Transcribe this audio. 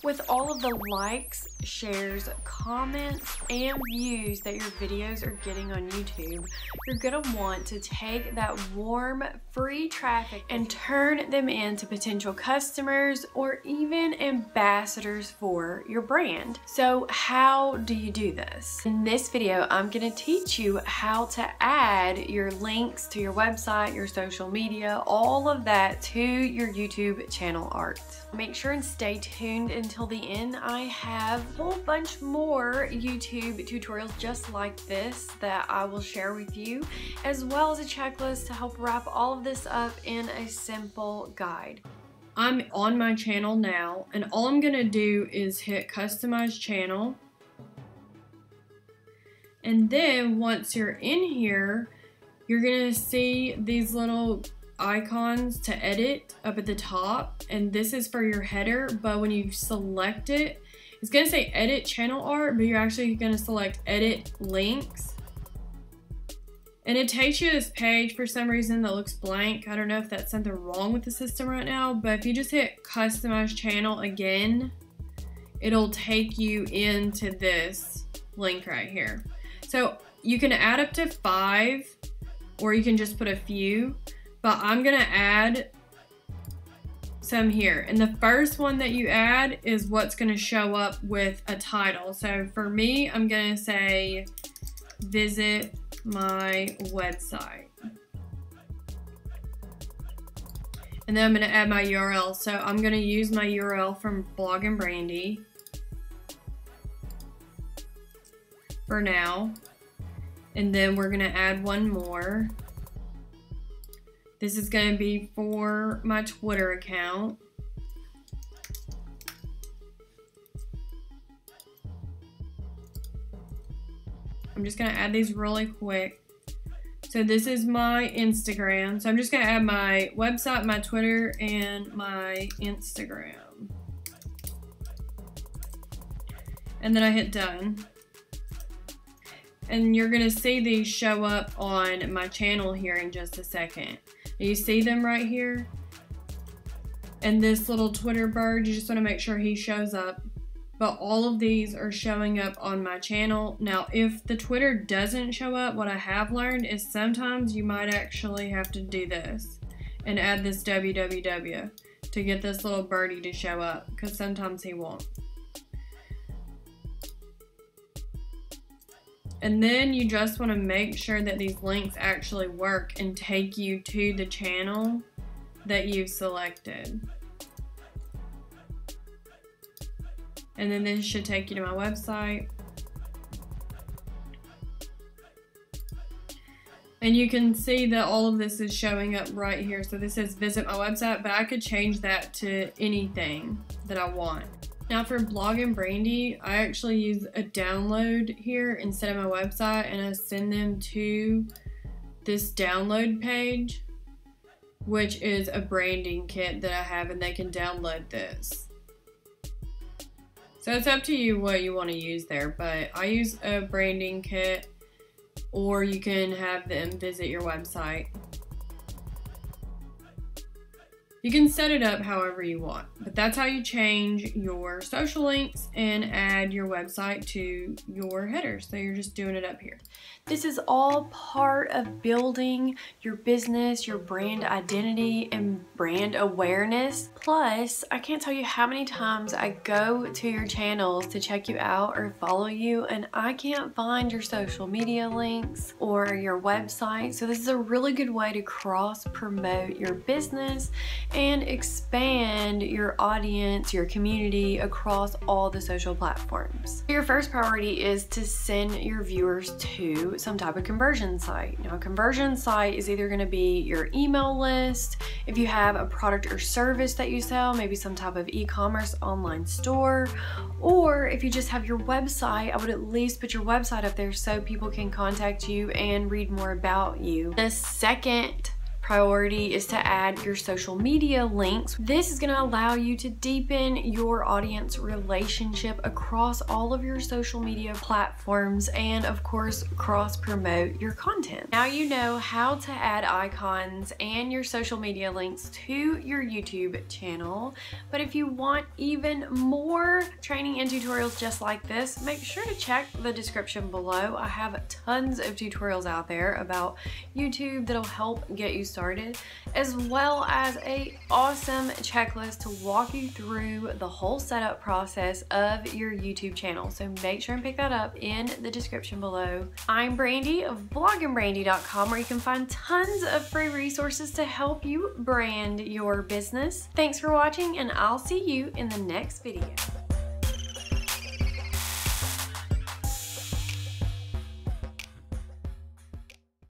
With all of the likes, shares, comments, and views that your videos are getting on YouTube, you're gonna want to take that warm, free traffic and turn them into potential customers or even ambassadors for your brand. So how do you do this? In this video, I'm gonna teach you how to add your links to your website, your social media, all of that to your YouTube channel art. Make sure and stay tuned until the end. I have a whole bunch more YouTube tutorials just like this that I will share with you, as well as a checklist to help wrap all of this up in a simple guide. I'm on my channel now, and all I'm gonna do is hit customize channel. And then once you're in here, you're gonna see these little icons to edit up at the top, and this is for your header, but when you select it, it's gonna say edit channel art, but you're actually gonna select edit links. And it takes you to this page for some reason that looks blank. I don't know if that's something wrong with the system right now, but if you just hit customize channel again, it'll take you into this link right here. So you can add up to 5, or you can just put a few. But I'm gonna add some here. And the first one that you add is what's gonna show up with a title. So for me, I'm gonna say, visit my website. And then I'm gonna add my URL. So I'm gonna use my URL from Bloggin Brandi for now. And then we're gonna add one more. This is going to be for my Twitter account. I'm just going to add these really quick. So this is my Instagram. So I'm just going to add my website, my Twitter, and my Instagram. And then I hit done. And you're going to see these show up on my channel here in just a second. You see them right here? And this little Twitter bird, you just want to make sure he shows up. But all of these are showing up on my channel. Now, if the Twitter doesn't show up, what I have learned is sometimes you might actually have to do this and add this www to get this little birdie to show up, because sometimes he won't. And then you just want to make sure that these links actually work and take you to the channel that you've selected. And then this should take you to my website. And you can see that all of this is showing up right here. So this says visit my website, but I could change that to anything that I want. Now for Bloggin Brandi, I actually use a download here instead of my website, and I send them to this download page, which is a branding kit that I have, and they can download this. So it's up to you what you want to use there, but I use a branding kit, or you can have them visit your website. You can set it up however you want, but that's how you change your social links and add your website to your headers. So you're just doing it up here. This is all part of building your business, your brand identity, and brand awareness. Plus, I can't tell you how many times I go to your channels to check you out or follow you, and I can't find your social media links or your website. So this is a really good way to cross-promote your business and expand your audience, your community across all the social platforms. Your first priority is to send your viewers to some type of conversion site. Now, a conversion site is either going to be your email list, if you have a product or service that you sell, maybe some type of e-commerce online store, or if you just have your website, I would at least put your website up there so people can contact you and read more about you. The second priority is to add your social media links. This is going to allow you to deepen your audience relationship across all of your social media platforms and of course cross promote your content. Now you know how to add icons and your social media links to your YouTube channel, but if you want even more training and tutorials just like this, make sure to check the description below. I have tons of tutorials out there about YouTube that'll help get you started, as well as a awesome checklist to walk you through the whole setup process of your YouTube channel. So make sure and pick that up in the description below. I'm Brandi of blogginbrandi.com, where you can find tons of free resources to help you brand your business. Thanks for watching, and I'll see you in the next video.